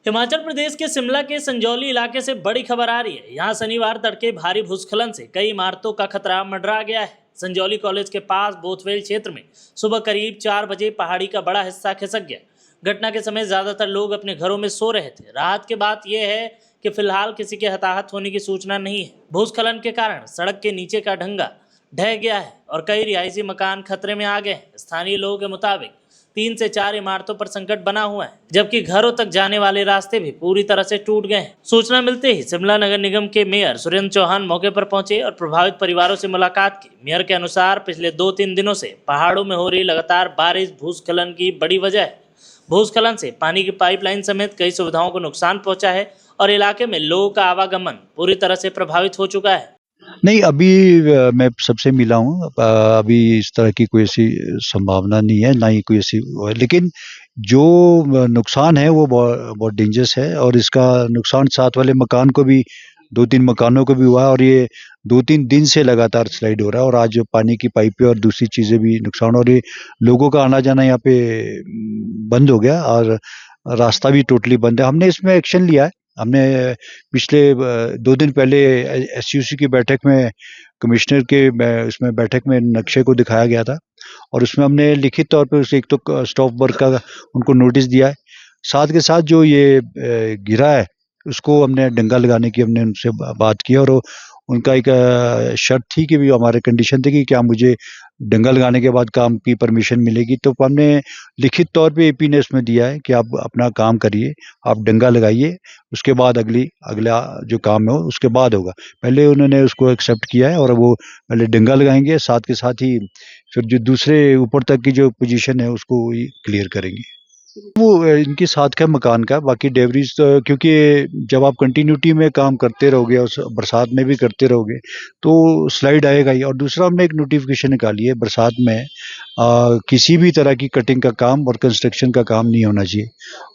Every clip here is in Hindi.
हिमाचल प्रदेश के शिमला के संजौली इलाके से बड़ी खबर आ रही है। यहाँ शनिवार तड़के भारी भूस्खलन से कई इमारतों का खतरा मंडरा गया है। संजौली कॉलेज के पास बोथवेल क्षेत्र में सुबह करीब 4 बजे पहाड़ी का बड़ा हिस्सा खिसक गया। घटना के समय ज्यादातर लोग अपने घरों में सो रहे थे। राहत की बात यह है कि फिलहाल किसी के हताहत होने की सूचना नहीं है। भूस्खलन के कारण सड़क के नीचे का ढंगा ढह गया है और कई रिहायशी मकान खतरे में आ गए हैं। स्थानीय लोगों के मुताबिक 3 से 4 इमारतों पर संकट बना हुआ है, जबकि घरों तक जाने वाले रास्ते भी पूरी तरह से टूट गए हैं। सूचना मिलते ही शिमला नगर निगम के मेयर सुरेंद्र चौहान मौके पर पहुंचे और प्रभावित परिवारों से मुलाकात की। मेयर के अनुसार पिछले 2-3 दिनों से पहाड़ों में हो रही लगातार बारिश भूस्खलन की बड़ी वजह है। भूस्खलन से पानी की पाइपलाइन समेत कई सुविधाओं को नुकसान पहुंचा है और इलाके में लोगों का आवागमन पूरी तरह से प्रभावित हो चुका है। नहीं, अभी मैं सबसे मिला हूँ। अभी इस तरह की कोई ऐसी संभावना नहीं है, ना ही कोई ऐसी, लेकिन जो नुकसान है वो बहुत डेंजरस है और इसका नुकसान साथ वाले मकान को भी, 2-3 मकानों को भी हुआ है और ये 2-3 दिन से लगातार स्लाइड हो रहा है और आज पानी की पाइपें और दूसरी चीज़ें भी नुकसान, और ये लोगों का आना जाना यहाँ पे बंद हो गया और रास्ता भी टोटली बंद है। हमने इसमें एक्शन लिया है। हमने पिछले 2 दिन पहले एसयूसी की बैठक में कमिश्नर के उसमें बैठक में नक्शे को दिखाया गया था और उसमें हमने लिखित तौर पे उसे एक तो स्टॉप वर्क का उनको नोटिस दिया है। साथ के साथ जो ये गिरा है उसको हमने डंगा लगाने की हमने उनसे बात की और उनका एक शर्त थी कि भी हमारे कंडीशन थी कि क्या मुझे डंगा लगाने के बाद काम की परमिशन मिलेगी। तो हमने लिखित तौर पे एपी ने उसमें दिया है कि आप अपना काम करिए, आप डंगा लगाइए, उसके बाद अगला जो काम है उसके बाद होगा। पहले उन्होंने उसको एक्सेप्ट किया है और वो पहले डंगा लगाएंगे, साथ के साथ ही फिर जो दूसरे ऊपर तक की जो पोजीशन है उसको क्लियर करेंगे। वो इनके साथ का मकान का, बाकी डेवरीज क्योंकि जब आप कंटिन्यूटी में काम करते रहोगे और बरसात में भी करते रहोगे तो स्लाइड आएगा ही। और दूसरा हमने एक नोटिफिकेशन निकाली है, बरसात में किसी भी तरह की कटिंग का काम और कंस्ट्रक्शन का काम नहीं होना चाहिए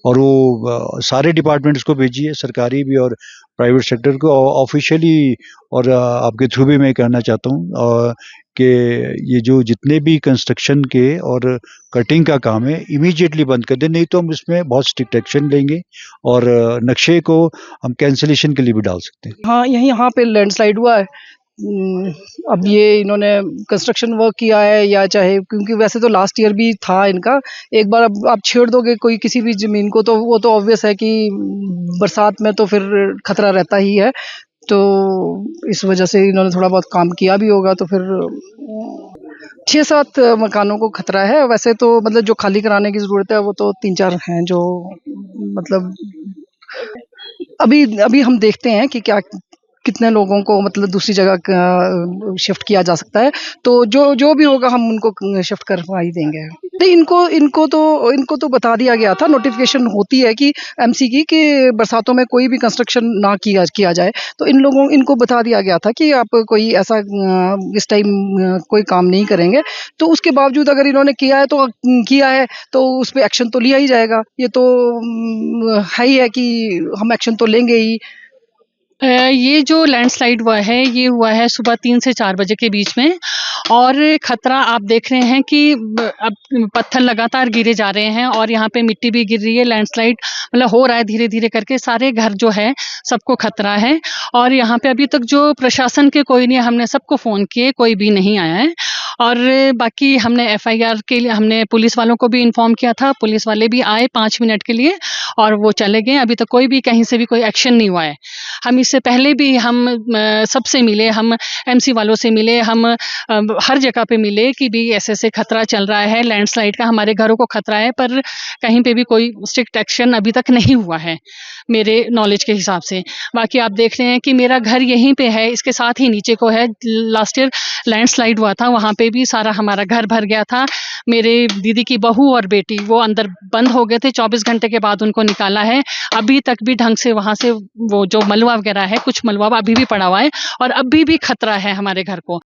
और वो सारे डिपार्टमेंट्स को भेजी है, सरकारी भी और प्राइवेट सेक्टर को ऑफिशियली। और आपके थ्रू भी मैं कहना चाहता हूँ कि ये जो जितने भी कंस्ट्रक्शन के और कटिंग का काम है इमीडिएटली बंद कर दें, नहीं तो हम इसमें बहुत स्ट्रिक्ट एक्शन लेंगे और नक्शे को हम कैंसिलेशन के लिए भी डाल सकते हैं। हाँ, यहाँ पे लैंडस्लाइड हुआ है। अब ये इन्होंने कंस्ट्रक्शन वर्क किया है या चाहे, क्योंकि वैसे तो लास्ट ईयर भी था इनका। एक बार अब आप छेड़ दोगे कोई किसी भी ज़मीन को तो वो तो ऑब्वियस है कि बरसात में तो फिर खतरा रहता ही है। तो इस वजह से इन्होंने थोड़ा बहुत काम किया भी होगा, तो फिर 6-7 मकानों को खतरा है। वैसे तो मतलब जो खाली कराने की ज़रूरत है वो तो 3-4 हैं जो मतलब अभी हम देखते हैं कि क्या कितने लोगों को मतलब दूसरी जगह शिफ्ट किया जा सकता है। तो जो भी होगा हम उनको शिफ्ट करवा ही देंगे। नहीं, इनको तो बता दिया गया था, नोटिफिकेशन होती है कि एमसी की कि बरसातों में कोई भी कंस्ट्रक्शन ना किया जाए। तो इनको बता दिया गया था कि आप कोई ऐसा इस टाइम कोई काम नहीं करेंगे। तो उसके बावजूद अगर इन्होंने किया है तो उस पे एक्शन तो लिया ही जाएगा। ये तो है ही है कि हम एक्शन तो लेंगे ही। ये जो लैंडस्लाइड हुआ है सुबह 3 से 4 बजे के बीच में, और खतरा आप देख रहे हैं कि अब पत्थर लगातार गिरे जा रहे हैं और यहाँ पे मिट्टी भी गिर रही है। लैंडस्लाइड मतलब हो रहा है धीरे धीरे करके, सारे घर जो है सबको खतरा है। और यहाँ पे अभी तक जो प्रशासन के कोई नहीं, हमने सबको फ़ोन किए, कोई भी नहीं आया है। और बाकी हमने एफआईआर के लिए हमने पुलिस वालों को भी इन्फॉर्म किया था। पुलिस वाले भी आए 5 मिनट के लिए और वो चले गए। अभी तक कोई भी कहीं से भी कोई एक्शन नहीं हुआ है। हम इससे पहले भी हम सबसे मिले, हम एमसी वालों से मिले, हम हर जगह पे मिले कि भी ऐसे खतरा चल रहा है, लैंडस्लाइड का हमारे घरों को खतरा है, पर कहीं पे भी कोई स्ट्रिक्ट एक्शन अभी तक नहीं हुआ है मेरे नॉलेज के हिसाब से। बाकी आप देख रहे हैं कि मेरा घर यहीं पे है, इसके साथ ही नीचे को है। लास्ट ईयर लैंडस्लाइड हुआ था, वहाँ पे भी सारा हमारा घर भर गया था। मेरे दीदी की बहू और बेटी वो अंदर बंद हो गए थे, 24 घंटे के बाद उनको निकाला है। अभी तक भी ढंग से वहाँ से वो जो मलबा वगैरह है, कुछ मलबा अभी भी पड़ा हुआ है और अभी भी खतरा है हमारे घर को।